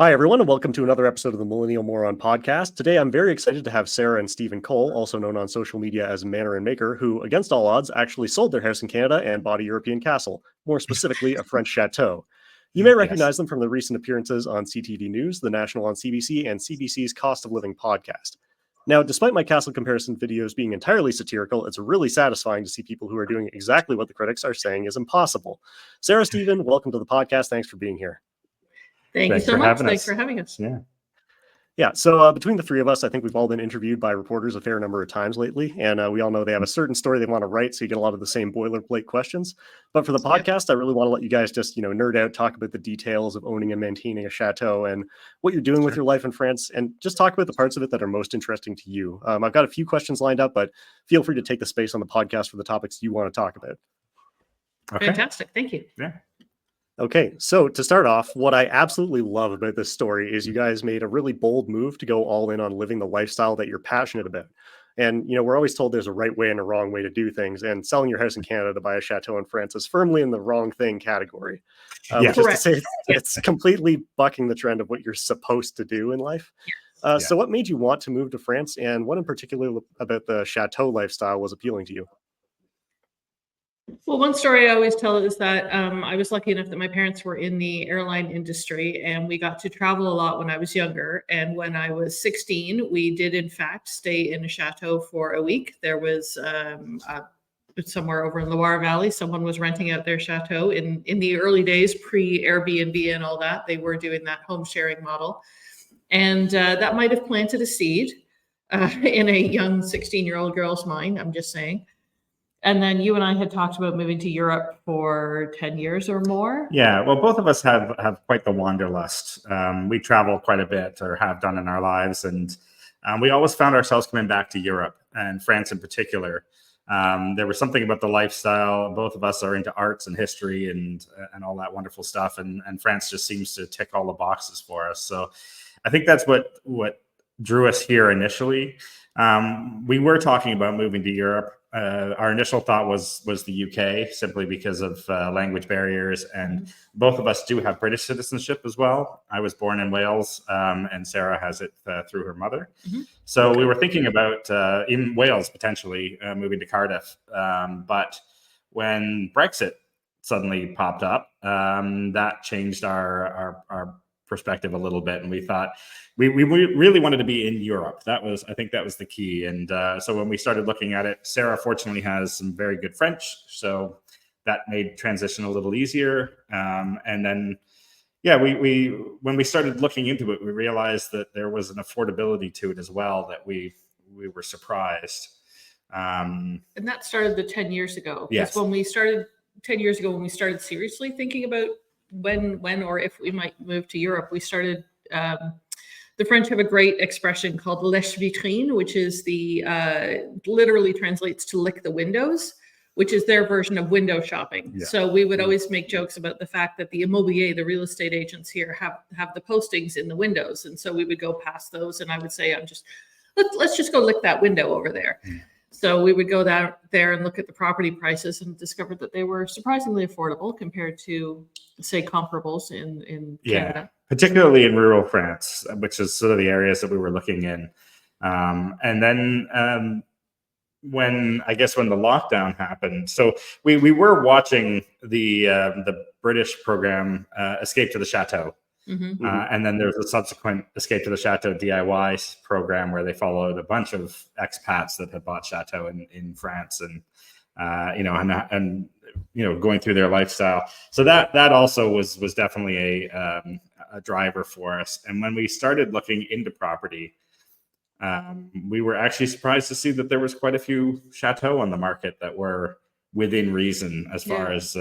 Hi, everyone, and welcome to another episode of the Millennial Moron podcast. Today, I'm very excited to have Sara and Stephen Cole, also known on social media as Manor Maker, who, against all odds, actually sold their house in Canada and bought a European castle, more specifically, a French chateau. You may recognize them from the recent appearances on CTV News, The National on CBC, and CBC's Cost of Living podcast. Now, despite my castle comparison videos being entirely satirical, it's really satisfying to see people who are doing exactly what the critics are saying is impossible. Sara, Stephen, welcome to the podcast. Thanks for being here. Thank you so much. Thanks for having us. Yeah. So between the three of us, I think we've all been interviewed by reporters a fair number of times lately, and we all know they have a certain story they want to write, so you get a lot of the same boilerplate questions. But for the podcast, I really want to let you guys just, nerd out, talk about the details of owning and maintaining a chateau and what you're doing with your life in France, and just talk about the parts of it that are most interesting to you. I've got a few questions lined up, but feel free to take the space on the podcast for the topics you want to talk about. Okay. Fantastic. Thank you. Yeah. Okay, so to start off, what I absolutely love about this story is you guys made a really bold move to go all in on living the lifestyle that you're passionate about. And, we're always told there's a right way and a wrong way to do things, and selling your house in Canada to buy a chateau in France is firmly in the wrong thing category. Which is to say it's completely bucking the trend of what you're supposed to do in life. So what made you want to move to France, and what in particular about the chateau lifestyle was appealing to you? Well, one story I always tell is that I was lucky enough that my parents were in the airline industry, and we got to travel a lot when I was younger. And when I was 16, we did, in fact, stay in a chateau for a week. There was somewhere over in Loire Valley, someone was renting out their chateau in the early days, pre-Airbnb and all that. They were doing that home sharing model. And that might have planted a seed in a young 16-year-old girl's mind, I'm just saying. And then you and I had talked about moving to Europe for 10 years or more. Yeah, well, both of us have quite the wanderlust. We travel quite a bit, or have done in our lives. And we always found ourselves coming back to Europe, and France in particular. There was something about the lifestyle. Both of us are into arts and history and all that wonderful stuff. And France just seems to tick all the boxes for us. So I think that's what drew us here initially. We were talking about moving to Europe. Our initial thought was the UK, simply because of language barriers, and both of us do have British citizenship as well. I was born in Wales, and Sara has it through her mother. So we were thinking about in Wales potentially moving to Cardiff, but when Brexit suddenly popped up, that changed our perspective a little bit, and we thought we really wanted to be in Europe. I think that was the key. And so when we started looking at it, Sara fortunately has some very good French, so that made transition a little easier. And then we when we started looking into it, we realized that there was an affordability to it as well that we were surprised. And that started 10 years ago. Yes. When we started 10 years ago, when we started seriously thinking about when or if we might move to Europe, we started, the French have a great expression called lèche vitrine, which is literally translates to lick the windows, which is their version of window shopping. Yeah. So we would always make jokes about the fact that the immobilier, the real estate agents here, have the postings in the windows. And so we would go past those, and I would say, let's just go lick that window over there. So we would go down there and look at the property prices, and discovered that they were surprisingly affordable compared to, say, comparables in Canada. Particularly in rural France, which is sort of the areas that we were looking in. And then when the lockdown happened, so we were watching the British program Escape to the Chateau. And then there's a subsequent Escape to the Chateau DIY program where they followed a bunch of expats that had bought Chateau in France, and going through their lifestyle. So that also was definitely a driver for us. And when we started looking into property, we were actually surprised to see that there was quite a few Chateau on the market that were within reason as far as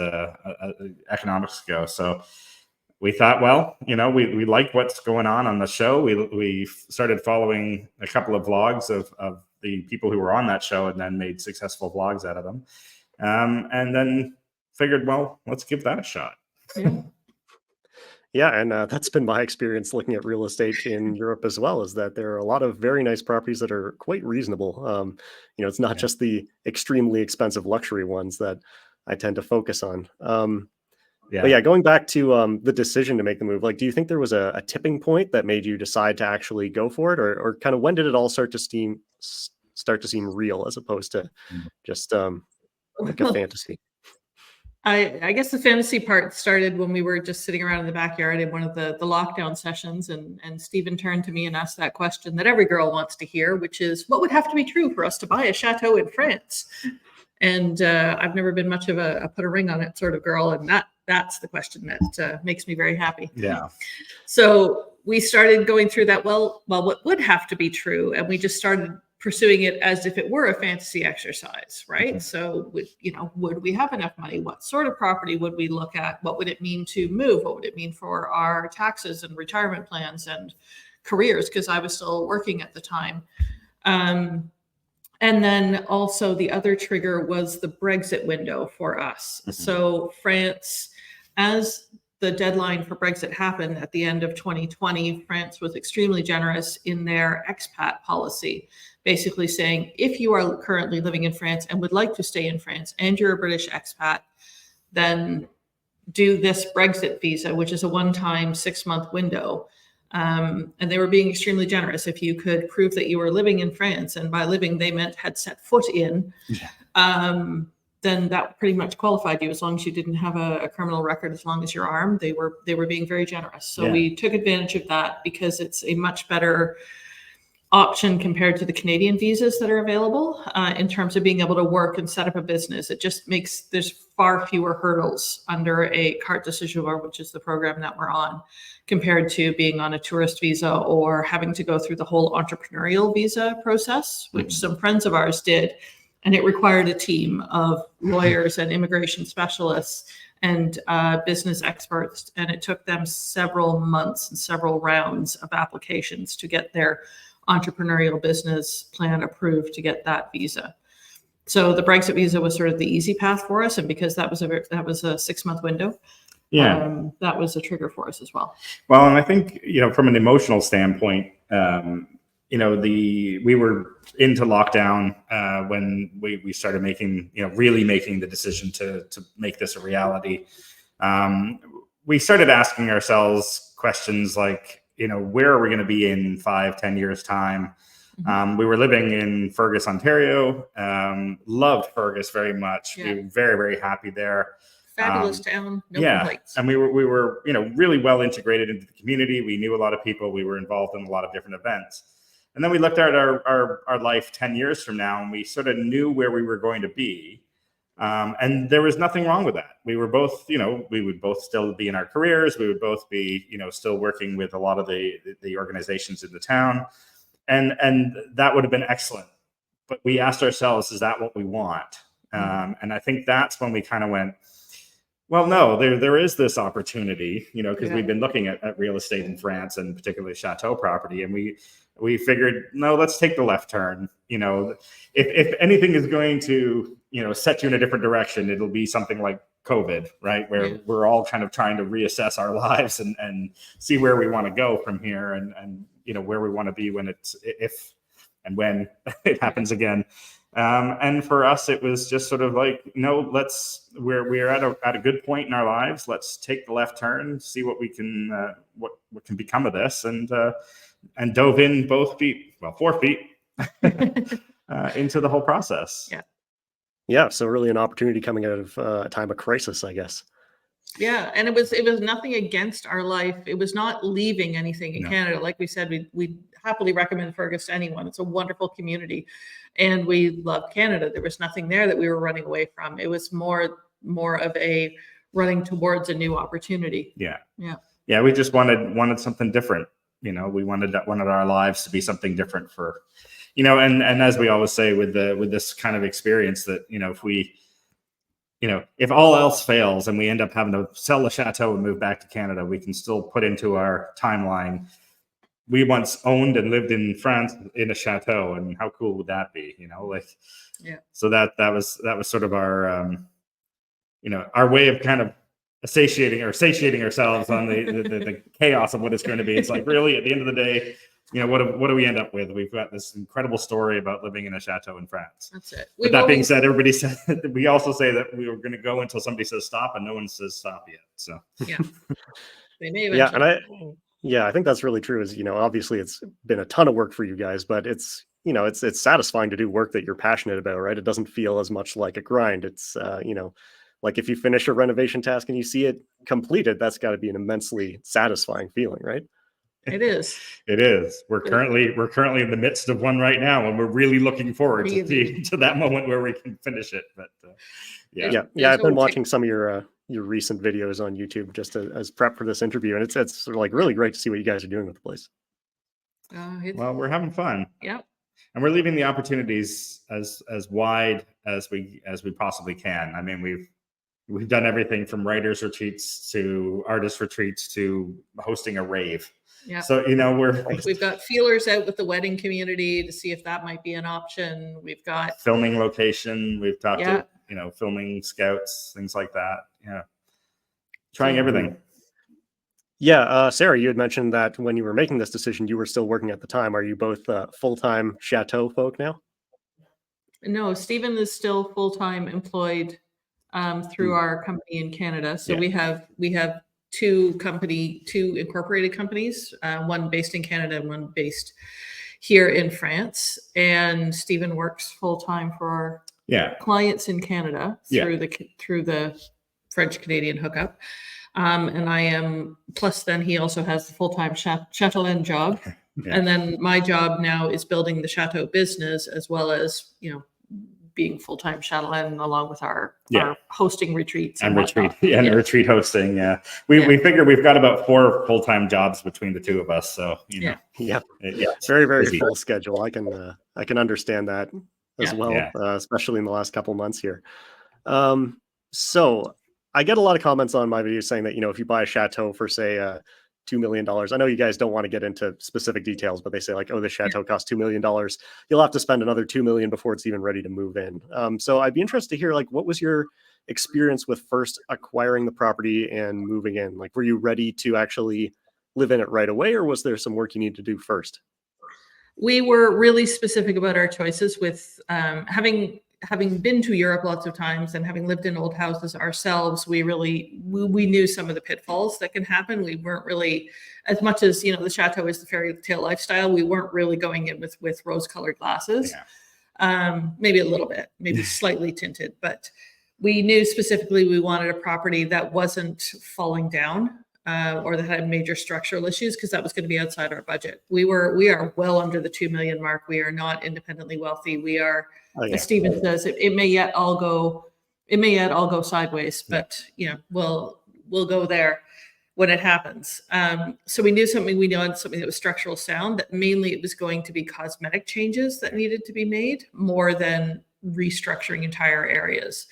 economics go. So we thought, well, we like what's going on the show. We started following a couple of vlogs of the people who were on that show, and then made successful vlogs out of them. And then figured, well, let's give that a shot. Yeah, and that's been my experience looking at real estate in Europe as well, is that there are a lot of very nice properties that are quite reasonable. It's not just the extremely expensive luxury ones that I tend to focus on. Yeah. But yeah, going back to the decision to make the move, like, do you think there was a tipping point that made you decide to actually go for it, or kind of when did it all start to seem real as opposed to just like a fantasy? I guess the fantasy part started when we were just sitting around in the backyard in one of the lockdown sessions, and Stephen turned to me and asked that question that every girl wants to hear, which is, what would have to be true for us to buy a chateau in France? And I've never been much of a put a ring on it sort of girl, and that's the question that makes me very happy. Yeah. So we started going through that. Well, what would have to be true, and we just started pursuing it as if it were a fantasy exercise, right? Mhm. So, would we have enough money? What sort of property would we look at? What would it mean to move? What would it mean for our taxes and retirement plans and careers? Because I was still working at the time. And then also the other trigger was the Brexit window for us. Mhm. So France, as the deadline for Brexit happened at the end of 2020, France was extremely generous in their expat policy, basically saying, if you are currently living in France and would like to stay in France and you're a British expat, then do this Brexit visa, which is a one-time 6-month window. And they were being extremely generous. If you could prove that you were living in France, and by living, they meant had set foot in, then that pretty much qualified you, as long as you didn't have a criminal record, as long as you're armed. They were being very generous. So we took advantage of that because it's a much better option compared to the Canadian visas that are available in terms of being able to work and set up a business. It just makes, there's far fewer hurdles under a carte de séjour, which is the program that we're on, compared to being on a tourist visa or having to go through the whole entrepreneurial visa process, which some friends of ours did. And it required a team of lawyers and immigration specialists and business experts. And it took them several months and several rounds of applications to get their entrepreneurial business plan approved to get that visa. So the Brexit visa was sort of the easy path for us. And because that was a 6-month window, that was a trigger for us as well. Well, and I think, from an emotional standpoint, we were into lockdown when we started making, really making the decision to make this a reality. We started asking ourselves questions like, where are we going to be in 5-10 years time? We were living in Fergus, Ontario. Loved Fergus very much. Yeah. We were very, very happy there. Fabulous town. No complaints. And we were really well integrated into the community. We knew a lot of people. We were involved in a lot of different events. And then we looked at our life 10 years from now, and we sort of knew where we were going to be. And there was nothing wrong with that. We were both, we would both still be in our careers. We would both be, still working with a lot of the organizations in the town. And that would have been excellent. But we asked ourselves, is that what we want? And I think that's when we kind of went, well, no, there is this opportunity, because we've been looking at real estate in France and particularly Chateau property. And we figured, no, let's take the left turn. If anything is going to, set you in a different direction, it'll be something like COVID, right? Where we're all kind of trying to reassess our lives and see where we want to go from here and where we want to be if and when it happens again. And for us, it was just sort of like, no, we're at a good point in our lives. Let's take the left turn, see what we can, what can become of this, and dove in 4 feet into the whole process. Yeah. So really an opportunity coming out of a time of crisis, I guess. Yeah. And it was nothing against our life. It was not leaving anything in Canada. Like we said, we happily recommend Fergus to anyone. It's a wonderful community and we love Canada. There was nothing there that we were running away from. It was more of a running towards a new opportunity. Yeah. We just wanted something different. We wanted our lives to be something different for, and as we always say with this kind of experience that, if all else fails and we end up having to sell the chateau and move back to Canada, we can still put into our timeline, we once owned and lived in France in a chateau, and how cool would that be? So that was sort of our, our way of kind of satiating ourselves on the chaos of what it's going to be. It's like, really, at the end of the day, what do we end up with? We've got this incredible story about living in a chateau in France. That's it. But that being said, everybody said we also say that we were going to go until somebody says stop, and no one says stop yet. So yeah, they may eventually. I think that's really true. Is obviously it's been a ton of work for you guys, but it's it's satisfying to do work that you're passionate about, right? It doesn't feel as much like a grind. It's like if you finish a renovation task and you see it completed, that's got to be an immensely satisfying feeling, right? It is. It is. We're currently in the midst of one right now, and we're really looking forward to that moment where we can finish it. But I've been watching some of your recent videos on YouTube just as prep for this interview, and it's like really great to see what you guys are doing with the place. Well, we're having fun. Yeah, and we're leaving the opportunities as wide as we possibly can. I mean, we've done everything from writers' retreats to artist retreats to hosting a rave. Yeah. So we've got feelers out with the wedding community to see if that might be an option. We've got filming location. We've talked to filming scouts, things like that. Yeah, trying everything. Yeah, Sarah, you had mentioned that when you were making this decision, you were still working at the time. Are you both full-time Chateau folk now? No, Stephen is still full-time employed through our company in Canada. So we have two incorporated companies, one based in Canada and one based here in France. And Stephen works full-time for our clients in Canada through the French-Canadian hookup. And I am, plus then he also has the full-time Chateau job. And then my job now is building the Chateau business as well as, being full-time Chateau along with our hosting retreats and retreat hosting. Yeah. We figure we've got about 4 full-time jobs between the two of us. So, it's very, very full schedule. I can understand that as well, especially in the last couple months here. So I get a lot of comments on my videos saying that, if you buy a Chateau for say $2 million, I know you guys don't want to get into specific details, but they say like, oh, this Chateau costs $2 million. You'll have to spend another $2 million before it's even ready to move in. So I'd be interested to hear, like, what was your experience with first acquiring the property and moving in? Like, were you ready to actually live in it right away, or was there some work you need to do first? We were really specific about our choices with having been to Europe lots of times and having lived in old houses ourselves. We knew some of the pitfalls that can happen. We weren't really, as much as the Chateau is the fairy tale lifestyle, we weren't really going in with rose-colored glasses. Maybe a little bit, maybe slightly tinted, but we knew specifically we wanted a property that wasn't falling down or that had major structural issues, because that was going to be outside our budget. We are well under the 2 million mark. We are not independently wealthy. We are, as Stephen says, it may yet all go sideways, but we'll go there when it happens. So we knew something that was structural sound, that mainly it was going to be cosmetic changes that needed to be made more than restructuring entire areas.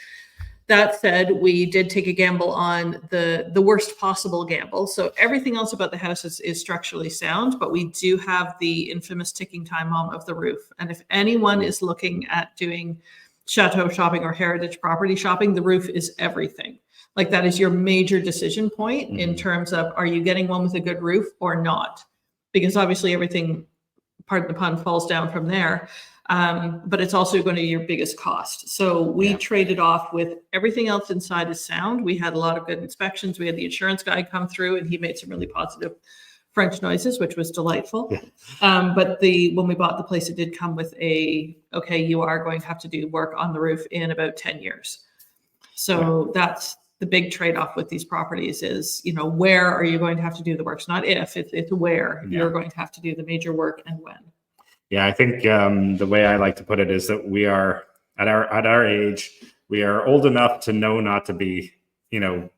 That said, we did take a gamble on the worst possible gamble. So everything else about the house is structurally sound, but we do have the infamous ticking time bomb of the roof. And if anyone is looking at doing Chateau shopping or heritage property shopping, the roof is everything. Like, that is your major decision point in terms of, are you getting one with a good roof or not? Because obviously everything, pardon the pun, falls down from there. But it's also going to be your biggest cost. So we traded off with everything else inside is sound. We had a lot of good inspections. We had the insurance guy come through and he made some really positive French noises, which was delightful. But when we bought the place, it did come with you are going to have to do work on the roof in about 10 years. So that's the big trade-off with these properties is, where are you going to have to do the work? It's not if, it's where you're going to have to do the major work and when. Yeah, I think the way I like to put it is that we are at our age, we are old enough to know not to be, to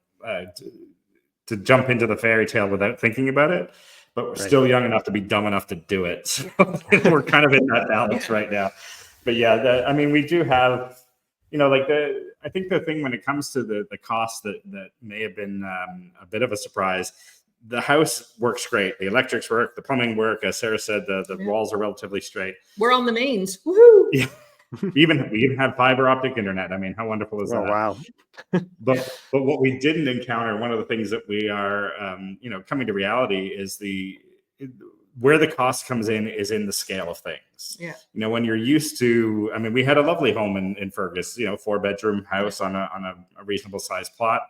jump into the fairy tale without thinking about it, but we're still young enough to be dumb enough to do it. So we're kind of in that balance right now. But we do have, I think the thing when it comes to the cost that may have been a bit of a surprise. The house works great. The electrics work. The plumbing work. As Sarah said, the walls are relatively straight. We're on the mains. Woohoo! Yeah. we even have fiber optic internet. I mean, how wonderful is that? Wow. But what we didn't encounter, one of the things that we are, coming to reality is where the cost comes in is in the scale of things. Yeah. You know, when you're used to, I mean, we had a lovely home in Fergus, you know, 4-bedroom house on a reasonable sized plot.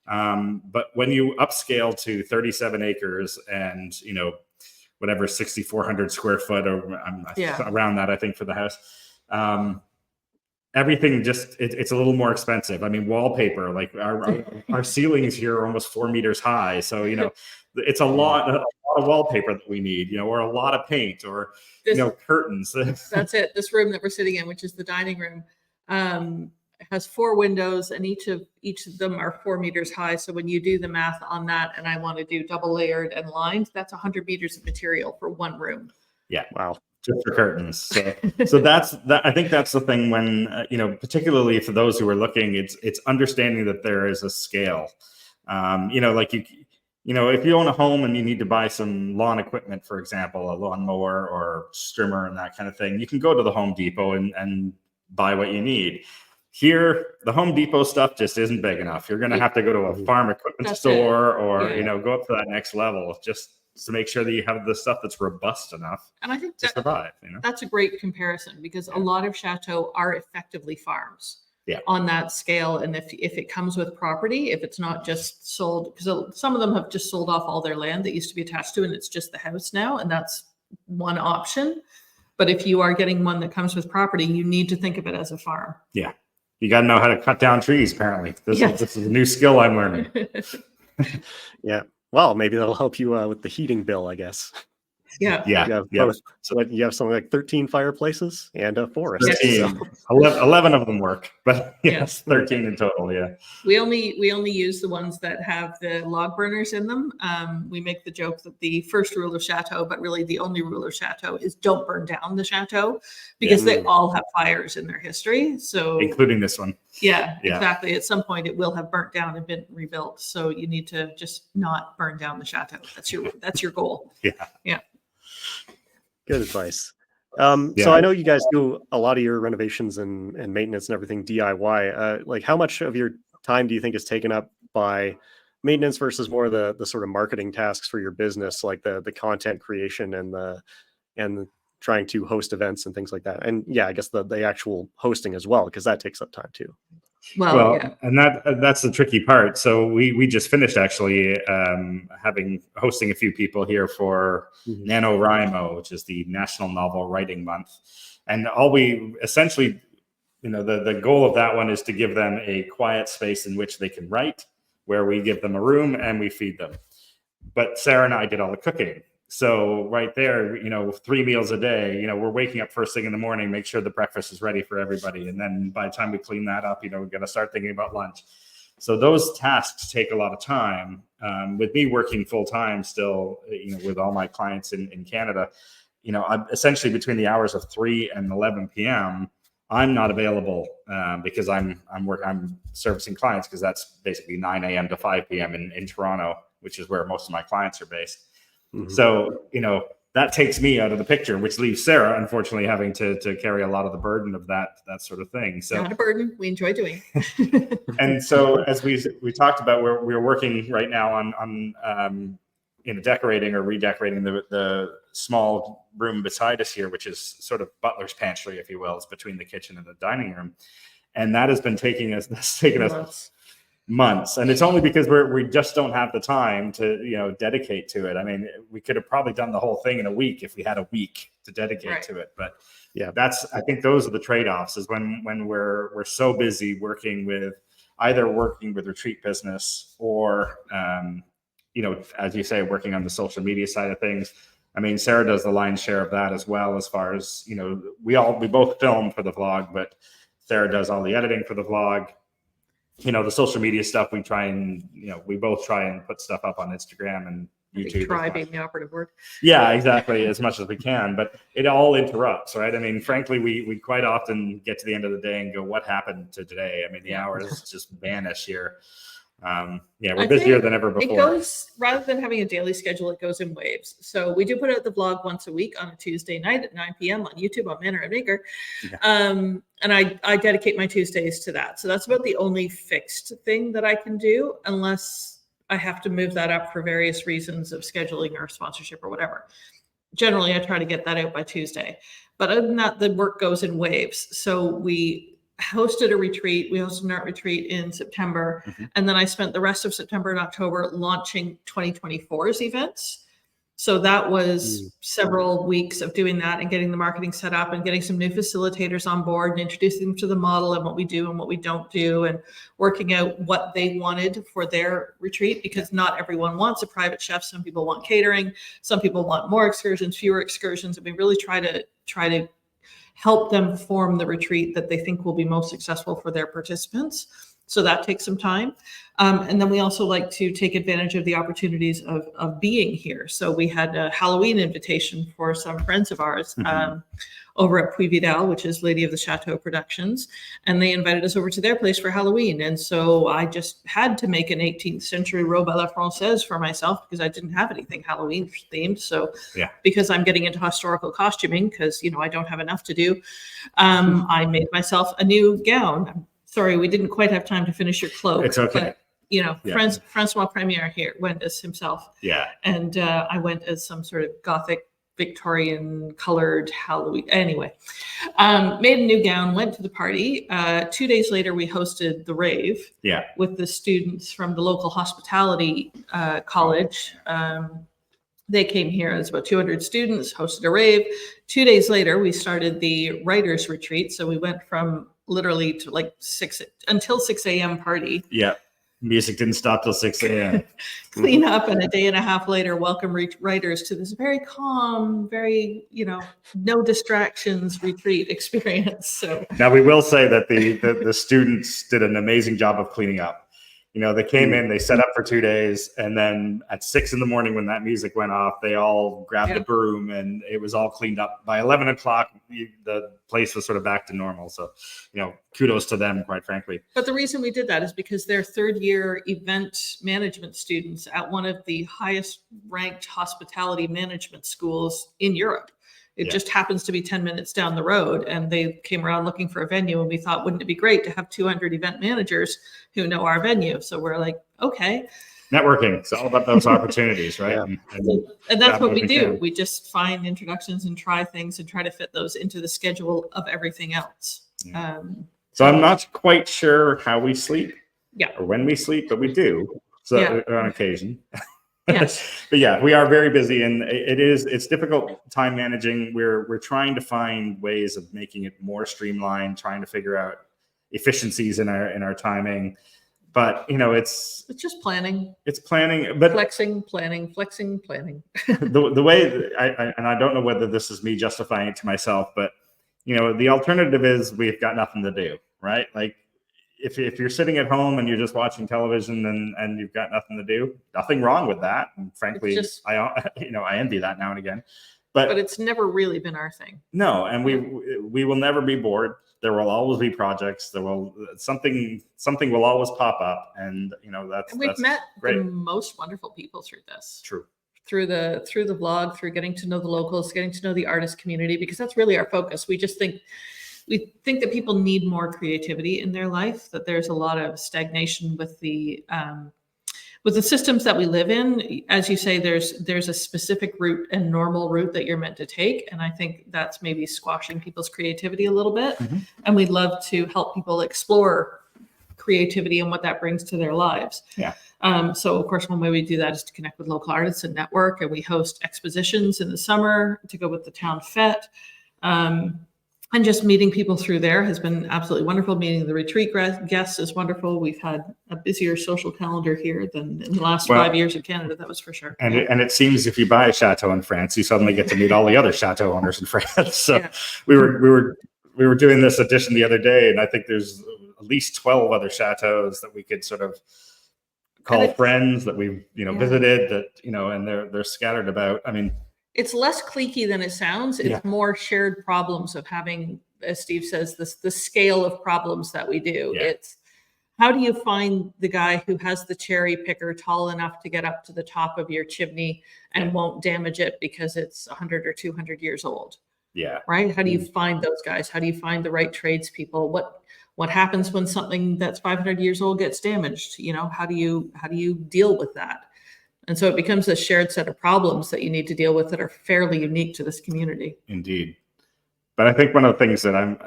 But when you upscale to 37 acres and, you know, whatever, 6,400 square foot or around that, I think, for the house, everything just, it's a little more expensive. I mean, wallpaper, like our ceilings here are almost 4 meters high. So, you know, it's a lot of wallpaper that we need, you know, or a lot of paint or, you know, curtains. That's it. This room that we're sitting in, which is the dining room, has 4 windows, and each of them are 4 meters high. So when you do the math on that, and I want to do double layered and lined, that's 100 meters of material for one room. Yeah. Wow. Just for curtains. So that's that. I think that's the thing when, you know, particularly for those who are looking, it's understanding that there is a scale. You know, like you know, if you own a home and you need to buy some lawn equipment, for example, a lawnmower or strimmer and that kind of thing, you can go to the Home Depot and buy what you need. Here, the Home Depot stuff just isn't big enough. You're going to have to go to a farm equipment store or, you know, go up to that next level just to make sure that you have the stuff that's robust enough and I think to survive. You know, that's a great comparison, because a lot of chateaux are effectively farms. On that scale. And if it comes with property, if it's not just sold, because some of them have just sold off all their land that used to be attached to, and it's just the house now, and that's one option. But if you are getting one that comes with property, you need to think of it as a farm. Yeah. You got to know how to cut down trees, apparently. This is a new skill I'm learning. Yeah. Well, maybe that'll help you with the heating bill, I guess. Yeah. So you have something like 13 fireplaces and a forest. 13. So. 11 of them work, but yes, 13 in total. Yeah. We only use the ones that have the log burners in them. We make the joke that the first rule of Chateau, but really the only rule of Chateau, is don't burn down the Chateau, because they all have fires in their history. So including this one. Yeah, exactly. At some point it will have burnt down and been rebuilt. So you need to just not burn down the Chateau. That's your goal. Yeah. Good advice. So I know you guys do a lot of your renovations and maintenance and everything DIY. Like, how much of your time do you think is taken up by maintenance versus more of the sort of marketing tasks for your business, like the content creation and trying to host events and things like that? And I guess the actual hosting as well, because that takes up time too. Well, and that's the tricky part. So we just finished actually hosting a few people here for NaNoWriMo, which is the National Novel Writing Month. And all we essentially, you know, the goal of that one is to give them a quiet space in which they can write, where we give them a room and we feed them. But Sara and I did all the cooking. So right there, you know, 3 meals a day, you know, we're waking up first thing in the morning, make sure the breakfast is ready for everybody. And then by the time we clean that up, you know, we're going to start thinking about lunch. So those tasks take a lot of time. With me working full time still, you know, with all my clients in Canada, you know, I'm essentially between the hours of 3 and 11 p.m., I'm not available because I'm servicing clients, because that's basically 9 a.m. to 5 p.m. in Toronto, which is where most of my clients are based. So, you know, that takes me out of the picture, which leaves Sara, unfortunately, having to carry a lot of the burden of that sort of thing. So not a burden we enjoy doing. And so, as we talked about, we're working right now on you know, decorating or redecorating the small room beside us here, which is sort of butler's pantry, if you will. It's between the kitchen and the dining room, and that has been taking us months. And it's only because we just don't have the time to, you know, dedicate to it. I mean, we could have probably done the whole thing in a week if we had a week to dedicate to it. But I think those are the trade-offs, is when we're so busy working with retreat business or, you know, as you say, working on the social media side of things. I mean, Sara does the lion's share of that as well, as far as, you know, we both film for the vlog, but Sara does all the editing for the vlog. You know, the social media stuff, we both try and put stuff up on Instagram and YouTube. Try being the operative word. Yeah, exactly, as much as we can, but it all interrupts, right? I mean, frankly, we quite often get to the end of the day and go, what happened to today? I mean, the hours just vanish here. We're busier than ever before. It goes, rather than having a daily schedule, it goes in waves. So we do put out the vlog once a week on a Tuesday night at 9 p.m. on YouTube on Manor Maker. And I dedicate my Tuesdays to that. So that's about the only fixed thing that I can do, unless I have to move that up for various reasons of scheduling or sponsorship or whatever. generally I try to get that out by Tuesday. But other than that, the work goes in waves. So we hosted a retreat. We hosted an art retreat in September. And then I spent the rest of September and October launching 2024's events. So that was several weeks of doing that and getting the marketing set up and getting some new facilitators on board and introducing them to the model and what we do and what we don't do, and working out what they wanted for their retreat, because not everyone wants a private chef. Some people want catering. Some people want more excursions, fewer excursions. And we really try to help them form the retreat that they think will be most successful for their participants. So that takes some time. And then we also like to take advantage of the opportunities of being here. So we had a Halloween invitation for some friends of ours over at Puy Vidal, which is Lady of the Chateau Productions. And they invited us over to their place for Halloween. And so I just had to make an 18th century robe à la Française for myself because I didn't have anything Halloween themed. So because I'm getting into historical costuming, because, I don't have enough to do, I made myself a new gown. Sorry, we didn't quite have time to finish your cloak. It's okay. But, Francois Premier here went as himself. Yeah. And I went as some sort of Gothic Victorian colored Halloween. Anyway, made a new gown, went to the party. 2 days later, we hosted the rave with the students from the local hospitality college. They came here. There's about 200 students, hosted a rave. 2 days later, we started the writers retreat. So we went from literally to like 6 a.m. party. Yeah. Music didn't stop till 6 a.m. Clean up, and a day and a half later, welcome writers to this very calm, very, no distractions retreat experience. So now we will say that the students did an amazing job of cleaning up. They came in, they set up for 2 days, and then at 6 a.m. when that music went off, they all grabbed the broom and it was all cleaned up. By 11 o'clock, the place was sort of back to normal. So, kudos to them, quite frankly. But the reason we did that is because they're third-year event management students at one of the highest ranked hospitality management schools in Europe. It just happens to be 10 minutes down the road, and they came around looking for a venue, and we thought, wouldn't it be great to have 200 event managers who know our venue? So we're like, okay. Networking. It's all about those opportunities, right? And that's what we do. We just find introductions and try things and try to fit those into the schedule of everything else. Yeah. So I'm not quite sure how we sleep or when we sleep, but we do. So on occasion. Yes. But we are very busy, and it's difficult time managing. We're trying to find ways of making it more streamlined, trying to figure out efficiencies in our timing. But it's just planning. It's planning, but flexing, planning. The way I don't know whether this is me justifying it to myself, but the alternative is we've got nothing to do, right? Like if you're sitting at home and you're just watching television and you've got nothing to do, nothing wrong with that. And frankly, I envy that now and again. But it's never really been our thing. No, and we will never be bored. There will always be projects. There will something will always pop up, and we've met great. The most wonderful people through this. True. Through the blog, through getting to know the locals, getting to know the artist community, because that's really our focus. We think that people need more creativity in their life. That there's a lot of stagnation with the systems that we live in. As you say, there's a specific route and normal route that you're meant to take. And I think that's maybe squashing people's creativity a little bit. Mm-hmm. And we'd love to help people explore creativity and what that brings to their lives. Yeah. So of course, one way we do that is to connect with local artists and network. And we host expositions in the summer to go with the town fete. And just meeting people through there has been absolutely wonderful. Meeting the retreat guests is wonderful. We've had a busier social calendar here than in the last 5 years in Canada, that was for sure. And it seems if you buy a chateau in France, you suddenly get to meet all the other chateau owners in France. So we were doing this edition the other day, and I think there's at least 12 other chateaus that we could sort of call friends that we've visited, that and they're scattered about. I mean, it's less cliquey than it sounds. It's more shared problems of having, as Steve says, the scale of problems that we do. Yeah. It's how do you find the guy who has the cherry picker tall enough to get up to the top of your chimney and won't damage it because it's 100 or 200 years old? Yeah. Right? How do you find those guys? How do you find the right tradespeople? What happens when something that's 500 years old gets damaged? How do you deal with that? And so it becomes a shared set of problems that you need to deal with that are fairly unique to this community. Indeed. But I think one of the things that I'm,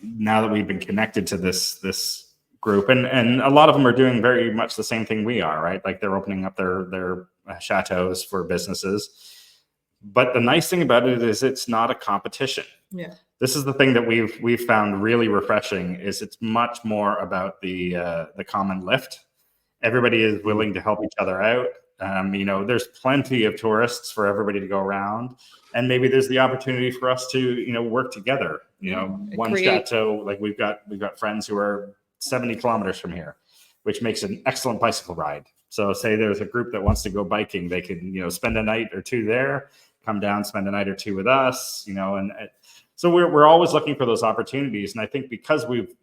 now that we've been connected to this group, and a lot of them are doing very much the same thing we are, right? Like they're opening up their chateaus for businesses. But the nice thing about it is it's not a competition. Yeah. This is the thing that we've found really refreshing, is it's much more about the common lift. Everybody is willing to help each other out. There's plenty of tourists for everybody to go around, and maybe there's the opportunity for us to, work together. One chateau, like we've got friends who are 70 kilometers from here, which makes an excellent bicycle ride. So say there's a group that wants to go biking, they can, spend a night or two there, come down, spend a night or two with us, and so we're always looking for those opportunities. And I think because we've,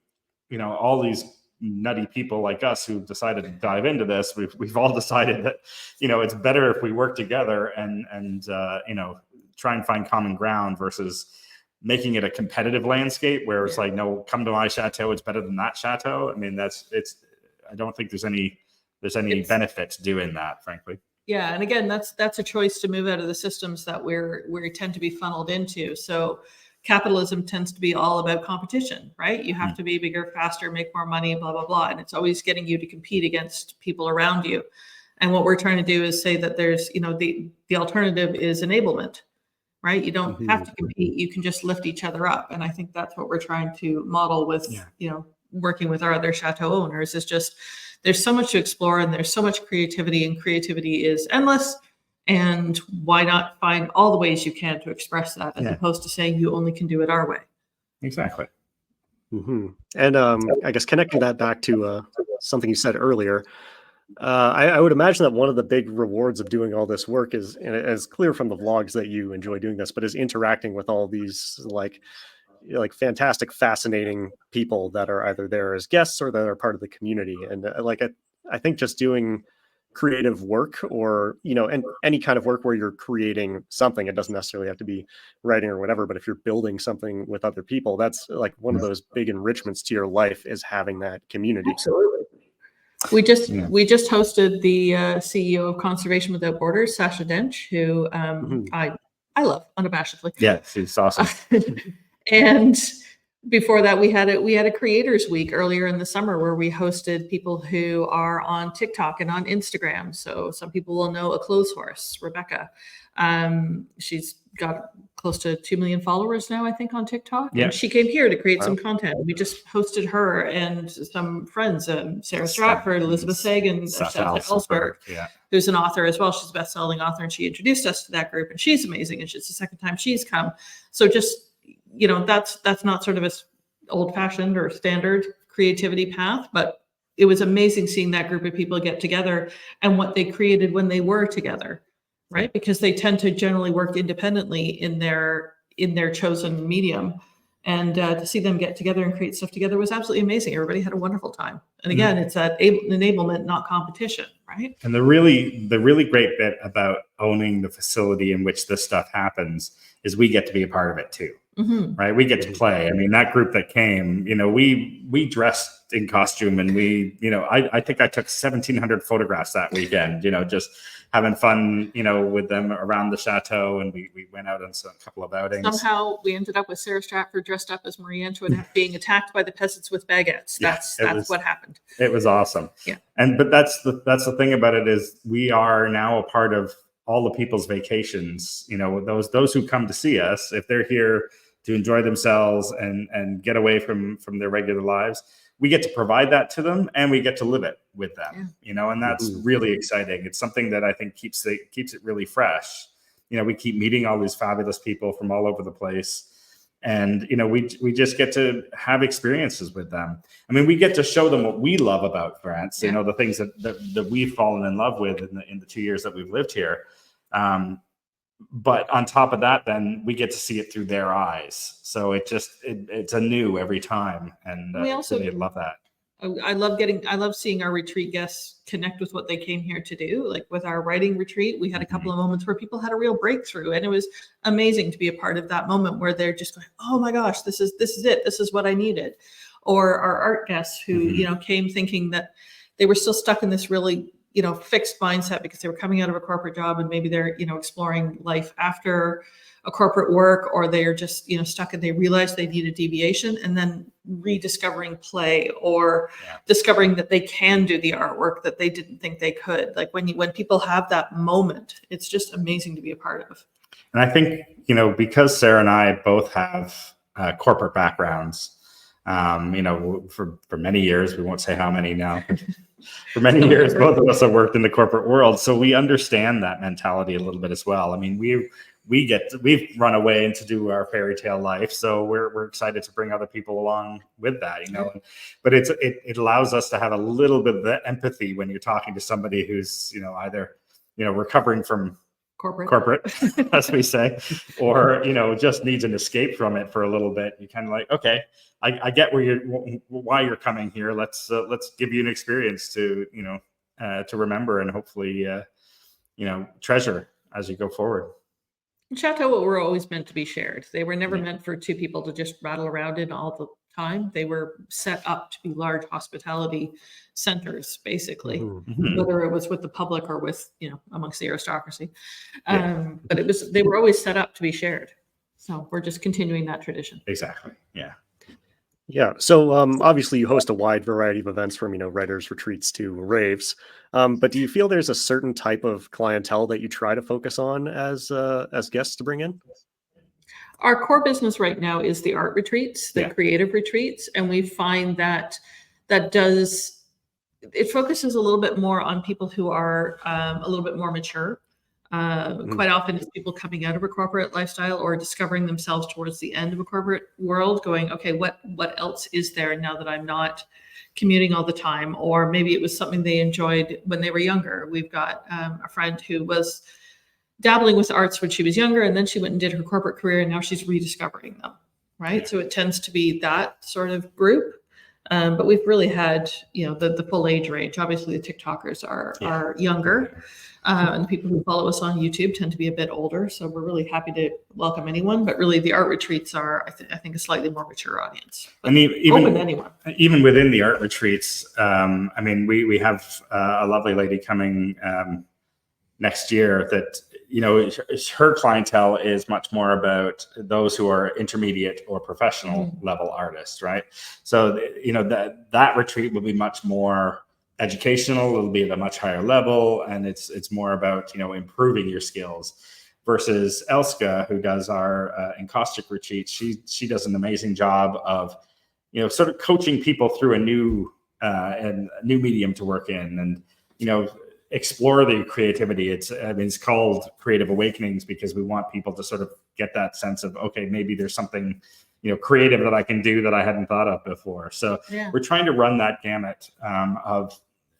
all these nutty people like us who've decided to dive into this, we've all decided that, it's better if we work together and try and find common ground versus making it a competitive landscape where it's like, no, come to my chateau, it's better than that chateau. I mean, I don't think there's any benefit to doing that, frankly. Yeah, and again, that's a choice to move out of the systems that we tend to be funneled into. So capitalism tends to be all about competition, right? You have to be bigger, faster, make more money, blah, blah, blah. And it's always getting you to compete against people around you. And what we're trying to do is say that there's, the alternative is enablement, right? You don't have to compete. You can just lift each other up. And I think that's what we're trying to model with, working with our other chateau owners, is just, there's so much to explore and there's so much creativity, and creativity is endless. And why not find all the ways you can to express that, as opposed to saying you only can do it our way. Exactly. And I guess connecting that back to something you said earlier, I would imagine that one of the big rewards of doing all this work is, and it's clear from the vlogs that you enjoy doing this, but is interacting with all these like fantastic, fascinating people that are either there as guests or that are part of the community. And I think just doing creative work, or and any kind of work where you're creating something, it doesn't necessarily have to be writing or whatever, but if you're building something with other people, that's like one of those big enrichments to your life, is having that community. Absolutely. We just hosted the CEO of Conservation Without Borders, Sasha Dench, who I love unabashedly. Yeah, she's awesome. And before that, we had a creators week earlier in the summer where we hosted people who are on TikTok and on Instagram. So some people will know A Clothes Horse, Rebecca. She's got close to 2 million followers now, I think, on TikTok. Yeah. And she came here to create some content. We just hosted her and some friends, Sarah Stratford, Elizabeth Sagan, Steph Ellsberg, who's an author as well. She's a best-selling author, and she introduced us to that group, and she's amazing. And it's the second time she's come. So just, that's not sort of a old-fashioned or standard creativity path, but it was amazing seeing that group of people get together and what they created when they were together, right? Because they tend to generally work independently in their chosen medium, and to see them get together and create stuff together was absolutely amazing. Everybody had a wonderful time. And again, it's that enablement, not competition, right? And the really great bit about owning the facility in which this stuff happens is we get to be a part of it too. Right? We get to play. I mean, that group that came, we dressed in costume, and I think I took 1,700 photographs that weekend, just having fun, with them around the chateau. And we went out on a couple of outings. Somehow we ended up with Sarah Stratford dressed up as Marie Antoinette being attacked by the peasants with baguettes. That's what happened. It was awesome. Yeah. But that's the thing about it, is we are now a part of all the people's vacations. Those who come to see us, if they're here to enjoy themselves and get away from their regular lives, we get to provide that to them, and we get to live it with them, and that's really exciting. It's something that I think keeps it really fresh. We keep meeting all these fabulous people from all over the place, and we just get to have experiences with them. I mean, we get to show them what we love about France, the things that we've fallen in love with in the 2 years that we've lived here. But on top of that, then we get to see it through their eyes. So it's anew every time. And we also really love that. I love seeing our retreat guests connect with what they came here to do. Like with our writing retreat, we had a couple of moments where people had a real breakthrough, and it was amazing to be a part of that moment where they're just going, oh my gosh, this is it. This is what I needed. Or our art guests who, came thinking that they were still stuck in this really fixed mindset because they were coming out of a corporate job and maybe they're, exploring life after a corporate work, or they're just, stuck and they realize they need a deviation, and then rediscovering play or discovering that they can do the artwork that they didn't think they could. Like when people have that moment, it's just amazing to be a part of. And I think, because Sara and I both have corporate backgrounds, for many years, we won't say how many now, for many years, both of us have worked in the corporate world. So we understand that mentality a little bit as well. I mean, we've run away into do our fairy tale life. So we're excited to bring other people along with that, but it allows us to have a little bit of the empathy when you're talking to somebody who's, either, recovering from corporate, as we say, or, just needs an escape from it for a little bit. You kind of like, okay, I get why you're coming here. Let's give you an experience to remember and hopefully, treasure as you go forward. Chateau were always meant to be shared. They were never meant for two people to just rattle around in all the time. They were set up to be large hospitality centers, basically, whether it was with the public or with, amongst the aristocracy. But they were always set up to be shared. So we're just continuing that tradition. Exactly. Yeah. Yeah. So obviously you host a wide variety of events from, writers' retreats to raves. But do you feel there's a certain type of clientele that you try to focus on as guests to bring in? Our core business right now is the art retreats, the creative retreats. And we find that it focuses a little bit more on people who are a little bit more mature. Quite often it's people coming out of a corporate lifestyle or discovering themselves towards the end of a corporate world, going, okay, what else is there now that I'm not commuting all the time? Or maybe it was something they enjoyed when they were younger. We've got a friend who was dabbling with arts when she was younger, and then she went and did her corporate career, and now she's rediscovering them, right? So it tends to be that sort of group. But we've really had, the full age range. Obviously, the TikTokers are younger. And the people who follow us on YouTube tend to be a bit older. So we're really happy to welcome anyone. But really, the art retreats are, I think, a slightly more mature audience. And open to anyone. Even within the art retreats, we have a lovely lady coming next year that, her clientele is much more about those who are intermediate or professional level artists, right? So, that retreat will be much more educational. It'll be at a much higher level, and it's more about improving your skills. Versus Elska, who does our encaustic retreats, she does an amazing job of sort of coaching people through a new medium to work in, and explore the creativity. It's called Creative Awakenings because we want people to sort of get that sense of, okay, maybe there's something creative that I can do that I hadn't thought of before. So we're trying to run that gamut of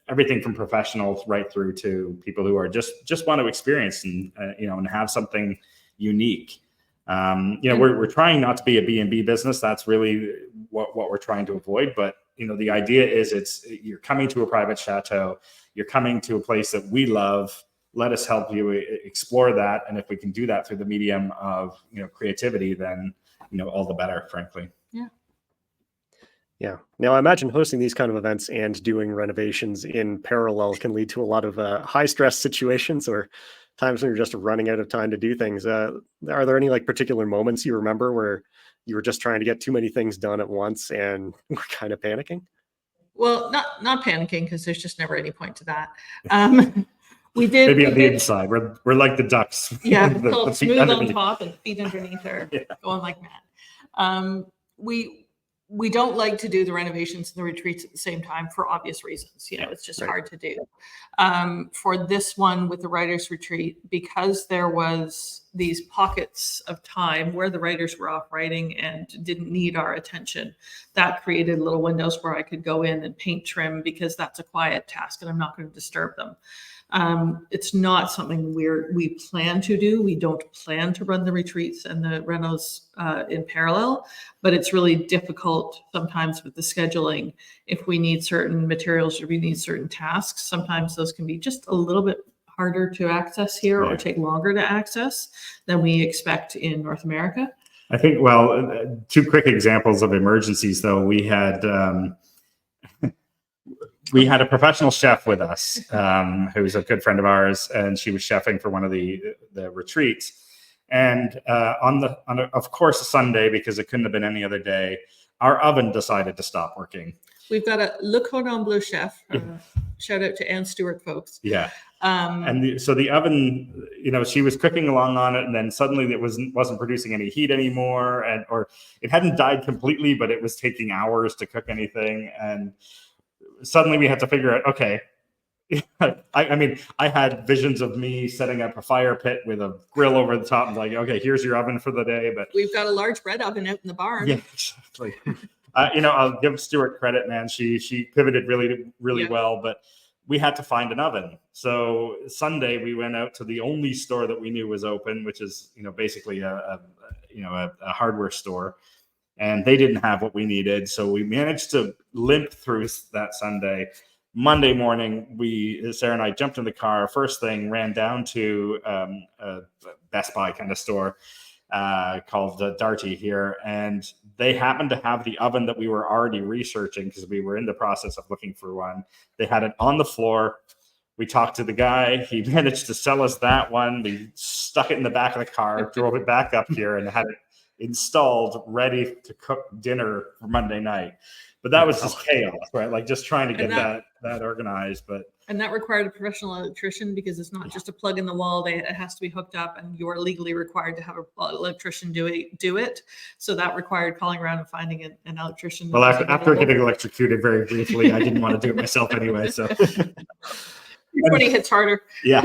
everything from professionals right through to people who are just want to experience and and have something unique. We're trying not to be a B&B business. That's really what we're trying to avoid. But the idea is you're coming to a private chateau, you're coming to a place that we love. Let us help you explore that, and if we can do that through the medium of creativity, then all the better, frankly. Yeah. Now, I imagine hosting these kind of events and doing renovations in parallel can lead to a lot of high stress situations or times when you're just running out of time to do things. Are there any particular moments you remember where you were just trying to get too many things done at once and were kind of panicking? Well, not panicking, because there's just never any point to that. We did maybe on the inside. We're like the ducks. Yeah, the smooth underneath. On top and feet underneath are going like that. We don't like to do the renovations and the retreats at the same time for obvious reasons. It's just hard to do. For this one with the writers' retreat, because there was these pockets of time where the writers were off writing and didn't need our attention, that created little windows where I could go in and paint trim, because that's a quiet task and I'm not going to disturb them. It's not something we plan to do. We don't plan to run the retreats and the renos in parallel, but it's really difficult sometimes with the scheduling. If we need certain materials or we need certain tasks, sometimes those can be just a little bit harder to access here or take longer to access than we expect in North America. I think, two quick examples of emergencies, though. We had we had a professional chef with us, who's a good friend of ours, and she was chefing for one of the retreats. And on of course, a Sunday, because it couldn't have been any other day, our oven decided to stop working. We've got a Le Cordon Bleu chef. Shout out to Ann Stewart, folks. Yeah. So the oven, she was cooking along on it, and then suddenly it wasn't producing any heat anymore, or it hadn't died completely, but it was taking hours to cook anything. And suddenly we had to figure out, okay, I mean, I had visions of me setting up a fire pit with a grill over the top and like, okay, here's your oven for the day. But we've got a large bread oven out in the barn. Yeah, exactly. I'll give Stuart credit, man. She pivoted really well, but we had to find an oven. So Sunday we went out to the only store that we knew was open, which is, basically a hardware store. And they didn't have what we needed. So we managed to limp through that Sunday. Monday morning, Sarah and I jumped in the car. First thing, ran down to a Best Buy kind of store called Darty here. And they happened to have the oven that we were already researching because we were in the process of looking for one. They had it on the floor. We talked to the guy. He managed to sell us that one. We stuck it in the back of the car, drove it back up here, and had it installed, ready to cook dinner for Monday night. But that was just chaos, right? Like just trying to get that organized. And that required a professional electrician because it's not just a plug in the wall. It has to be hooked up, and you're legally required to have an electrician do it. So that required calling around and finding an electrician. Well, after getting electrocuted very briefly, I didn't want to do it myself anyway. So 20 hits harder. Yeah.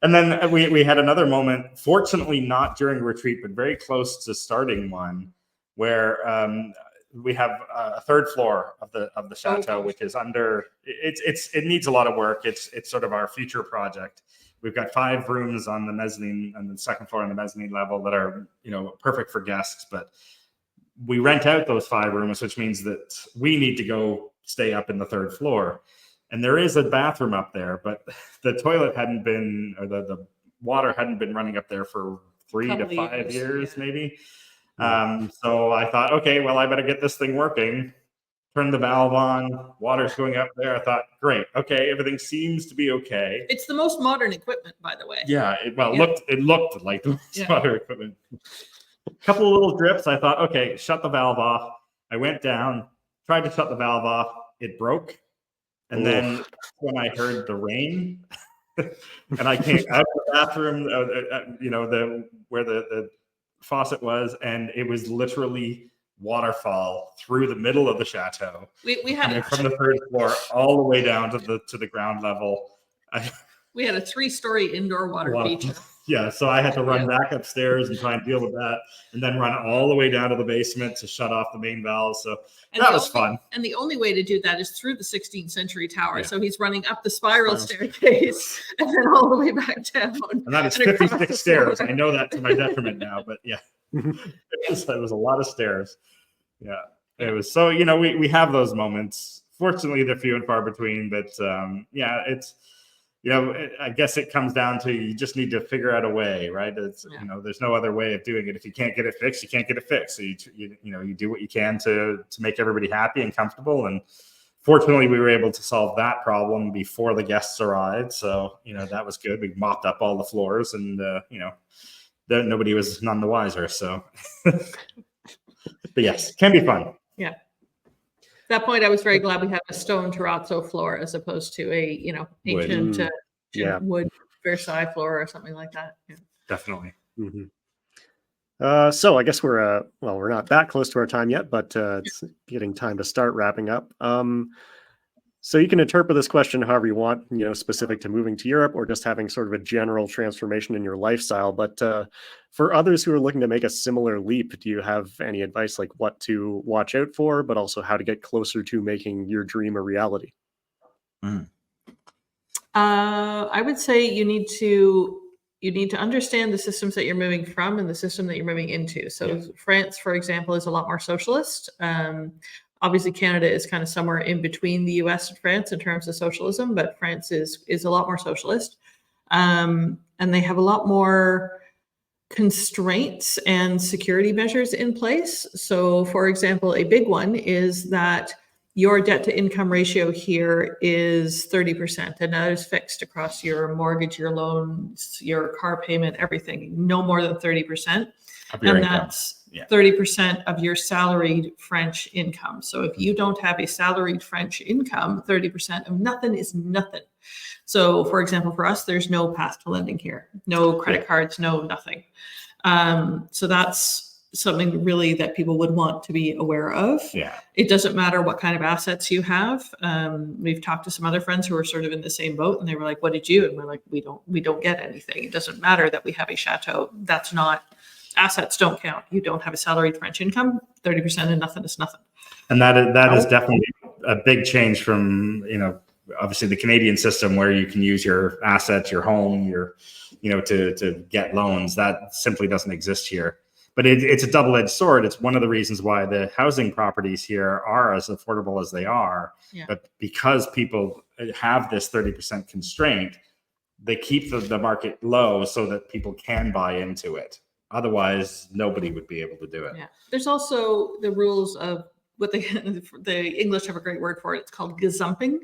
And then we had another moment, fortunately not during a retreat, but very close to starting one, where we have a third floor of the Chateau, which is under. It needs a lot of work. It's sort of our future project. We've got 5 rooms on the mezzanine, on the second floor on the mezzanine level that are perfect for guests, but we rent out those 5 rooms, which means that we need to go stay up in the third floor. And there is a bathroom up there, but the toilet hadn't been, or the water hadn't been running up there for 3 to 5 years, maybe. So I thought, okay, well, I better get this thing working. Turn the valve on, water's going up there. I thought, great, okay, everything seems to be okay. It's the most modern equipment, by the way. Yeah, it looked like the most modern equipment. A couple of little drips. I thought, okay, shut the valve off. I went down, tried to shut the valve off. It broke. And then when I heard the rain, and I came out of the bathroom, where the faucet was, and it was literally waterfall through the middle of the Chateau. We had from the third floor all the way down to the ground level. We had a 3-story indoor water feature. Yeah, so I had to run back upstairs and try and deal with that, and then run all the way down to the basement to shut off the main valve. So that was fun. And the only way to do that is through the 16th century tower. Yeah. So he's running up the spiral staircase and then all the way back down. And that is 56 stairs. I know that to my detriment now, but yeah, it was a lot of stairs. Yeah, it was. So, we have those moments. Fortunately, they're few and far between, but it's. I guess it comes down to you just need to figure out a way, right? There's no other way of doing it. If you can't get it fixed, you can't get it fixed. So you do what you can to make everybody happy and comfortable. And fortunately, we were able to solve that problem before the guests arrived. So that was good. We mopped up all the floors, and nobody was none the wiser. So, but yes, can be fun. Yeah. At that point, I was very glad we had a stone terrazzo floor as opposed to a, ancient wood Versailles floor or something like that. Yeah. Definitely. Mm-hmm. So I guess we're not that close to our time yet, but it's getting time to start wrapping up. So you can interpret this question however you want, specific to moving to Europe or just having sort of a general transformation in your lifestyle. But for others who are looking to make a similar leap, do you have any advice like what to watch out for, but also how to get closer to making your dream a reality? I would say you need to understand the systems that you're moving from and the system that you're moving into. So France, for example, is a lot more socialist. Obviously, Canada is kind of somewhere in between the US and France in terms of socialism, but France is a lot more socialist. And they have a lot more constraints and security measures in place. So, for example, a big one is that your debt to income ratio here is 30%, and that is fixed across your mortgage, your loans, your car payment, everything, no more than 30%. Of your And income. that's Yeah. 30% of your salaried French income. So if you don't have a salaried French income, 30% of nothing is nothing. So for example, for us, there's no path to lending here, no credit cards, no nothing. So that's something really that people would want to be aware of. Yeah. It doesn't matter what kind of assets you have. We've talked to some other friends who are sort of in the same boat, and they were like, "What did you?" And we're like, "We don't get anything. It doesn't matter that we have a chateau. That's not, assets don't count. You don't have a salaried French income. 30% and nothing is nothing." And that is definitely a big change from, obviously the Canadian system where you can use your assets, your home, to get loans. That simply doesn't exist here. But it's a double-edged sword. It's one of the reasons why the housing properties here are as affordable as they are. Yeah. But because people have this 30% constraint, they keep the market low so that people can buy into it. Otherwise, nobody would be able to do it. Yeah. There's also the rules of what the English have a great word for it. It's called gazumping,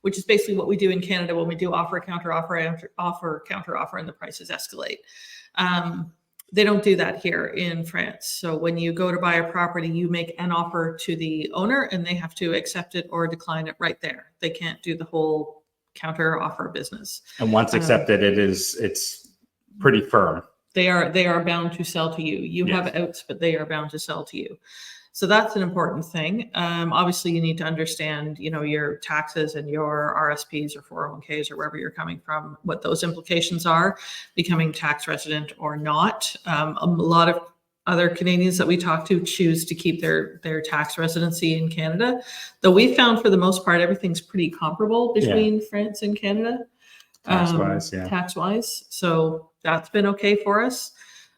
which is basically what we do in Canada when we do offer, counter offer, and the prices escalate. They don't do that here in France. So when you go to buy a property, you make an offer to the owner and they have to accept it or decline it right there. They can't do the whole counter offer business. And once accepted, it's pretty firm. They are bound to sell to you. You Yes. have outs, but they are bound to sell to you. So that's an important thing. Obviously, you need to understand, your taxes and your RSPs or 401ks or wherever you're coming from, what those implications are, becoming tax resident or not. A lot of other Canadians that we talk to choose to keep their tax residency in Canada, though we found for the most part everything's pretty comparable between France and Canada. Tax-wise. So that's been okay for us.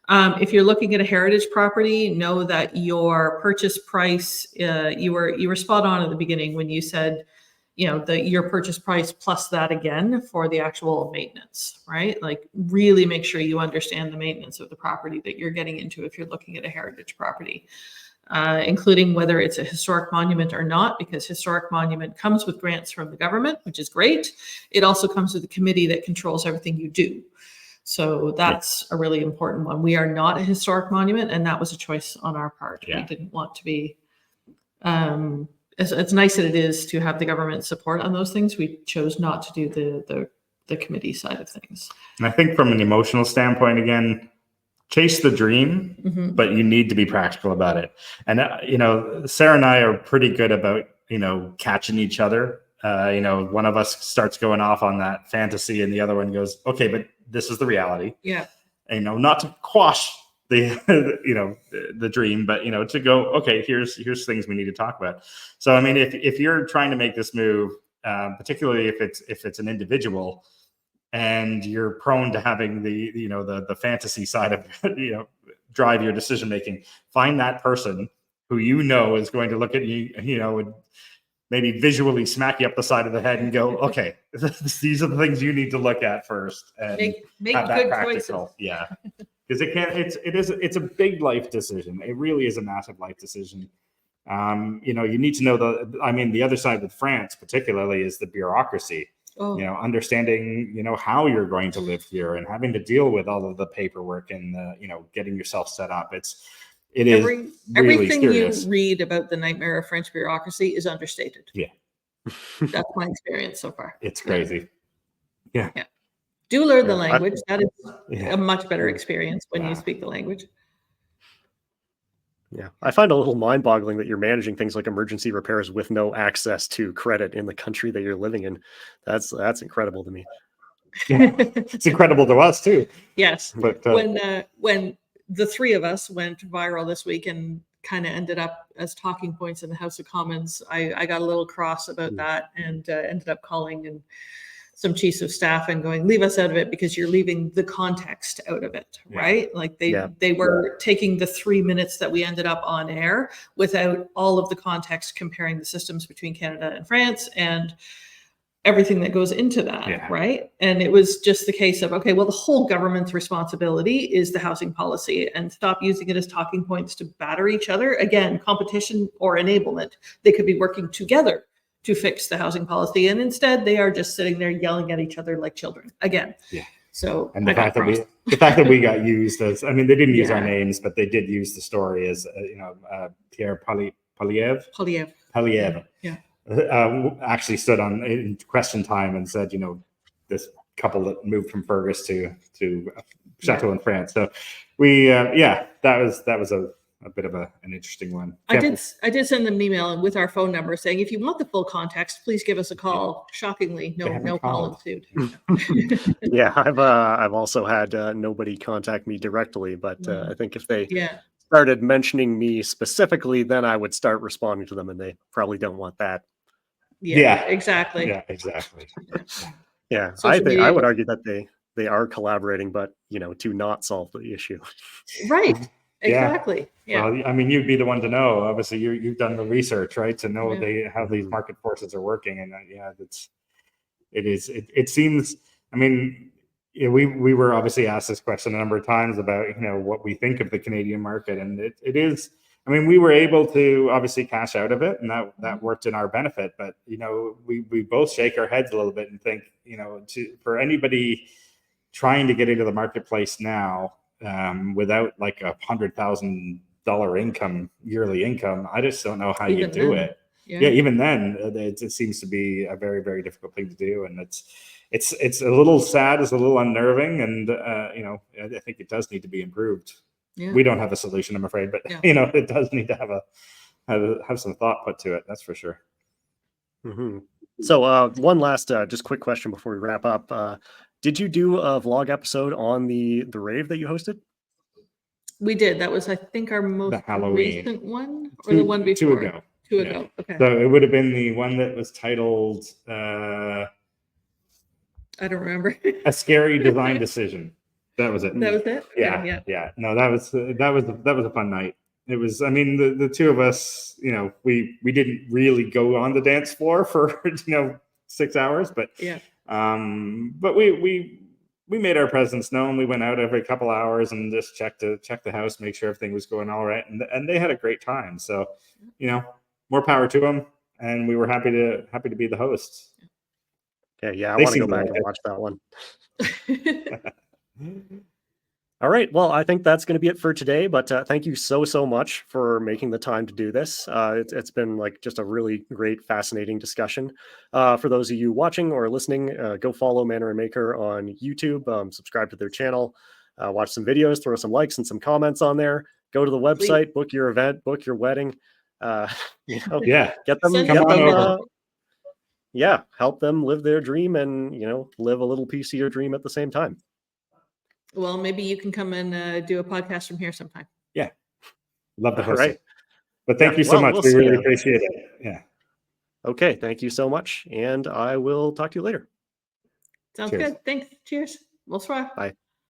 If you're looking at a heritage property, know that your purchase price, you were spot on at the beginning when you said, your purchase price plus that again for the actual maintenance, right? Like really make sure you understand the maintenance of the property that you're getting into if you're looking at a heritage property, including whether it's a historic monument or not, because historic monument comes with grants from the government, which is great. It also comes with a committee that controls everything you do. So that's a really important one. We are not a historic monument, and that was a choice on our part. Yeah. We didn't want to be, it's nice that it is to have the government support on those things. We chose not to do the committee side of things. And I think from an emotional standpoint, again, chase the dream, but you need to be practical about it. And, Sara and I are pretty good about, catching each other. One of us starts going off on that fantasy and the other one goes, okay, but this is the reality. Yeah. Not to quash the, the dream, but, to go, okay, here's things we need to talk about. So, I mean, if you're trying to make this move, particularly if it's an individual and you're prone to having the fantasy side of, drive your decision-making, find that person who, is going to look at you, and maybe visually smack you up the side of the head and go, okay, these are the things you need to look at first and make have good that practical. choices. Yeah. Because it's a big life decision. It really is a massive life decision. You need to know the other side with France particularly is the bureaucracy. Oh. Understanding, how you're going to live here and having to deal with all of the paperwork and getting yourself set up. It is really everything serious. You read about the nightmare of French bureaucracy is understated. Yeah. That's my experience so far. It's crazy. Yeah. Do learn the language. That is a much better experience when you speak the language. Yeah. I find a little mind-boggling that you're managing things like emergency repairs with no access to credit in the country that you're living in. That's incredible to me. Yeah. It's incredible to us too. Yes. But when the three of us went viral this week and kind of ended up as talking points in the House of Commons, I got a little cross about that and ended up calling and some chiefs of staff and going, leave us out of it because you're leaving the context out of it, right? Like they were taking the 3 minutes that we ended up on air without all of the context comparing the systems between Canada and France. And everything that goes into that, Yeah. right? And it was just the case of, okay, well, the whole government's responsibility is the housing policy, and stop using it as talking points to batter each other. Again, competition or enablement. They could be working together to fix the housing policy, and instead they are just sitting there yelling at each other like children again. Yeah. So And the fact that we got used as, I mean, they didn't use our names, but they did use the story as, Pierre Polyev. Yeah. Actually stood on in question time and said, this couple that moved from Fergus to Chateau in France. So that was a bit of an interesting one. I did send them an email with our phone number saying, if you want the full context, please give us a call. Shockingly, no call ensued. Yeah, I've also had nobody contact me directly, but I think if they started mentioning me specifically, then I would start responding to them, and they probably don't want that. Yeah, exactly. Yeah, exactly. Yeah, I would argue that they are collaborating, but to not solve the issue. Right. Exactly. Yeah. Well, I mean, you'd be the one to know. Obviously, you've done the research, right, to know how these market forces are working, and it seems. I mean, we were obviously asked this question a number of times about what we think of the Canadian market, and it is. I mean, we were able to obviously cash out of it, and that worked in our benefit. But we both shake our heads a little bit and think, for anybody trying to get into the marketplace now without like $100,000 yearly income, I just don't know how you do it. Yeah, even then, it seems to be a very, very difficult thing to do, and it's a little sad, it's a little unnerving, and I think it does need to be improved. Yeah. We don't have a solution, I'm afraid, but it does need to have some thought put to it. That's for sure. Mm-hmm. So one last just quick question before we wrap up. Did you do a vlog episode on the rave that you hosted? We did. That was, I think, our most recent one, or the one before. Two ago. Okay. So it would have been the one that was titled I don't remember. A Scary Design Decision. That was it. That was it? Yeah. No, that was a fun night. It was, I mean, the two of us, we didn't really go on the dance floor for 6 hours, but but we made our presence known. We went out every couple hours and just checked the house, make sure everything was going all right, and they had a great time. So, more power to them, and we were happy to be the hosts. Okay, I want to go back and watch that one. All right. Well, I think that's going to be it for today, but thank you so much for making the time to do this. It's been like just a really great, fascinating discussion. For those of you watching or listening, go follow Manor Maker on YouTube, subscribe to their channel, watch some videos, throw some likes and some comments on there. Go to the website, book your event, book your wedding. Get them. Help them live their dream and live a little piece of your dream at the same time. Well, maybe you can come and do a podcast from here sometime. Yeah. Love to host it. But thank you so much. We really appreciate it. Yeah. Okay. Thank you so much. And I will talk to you later. Sounds good. Thanks. Cheers. Bonsoir. Bye.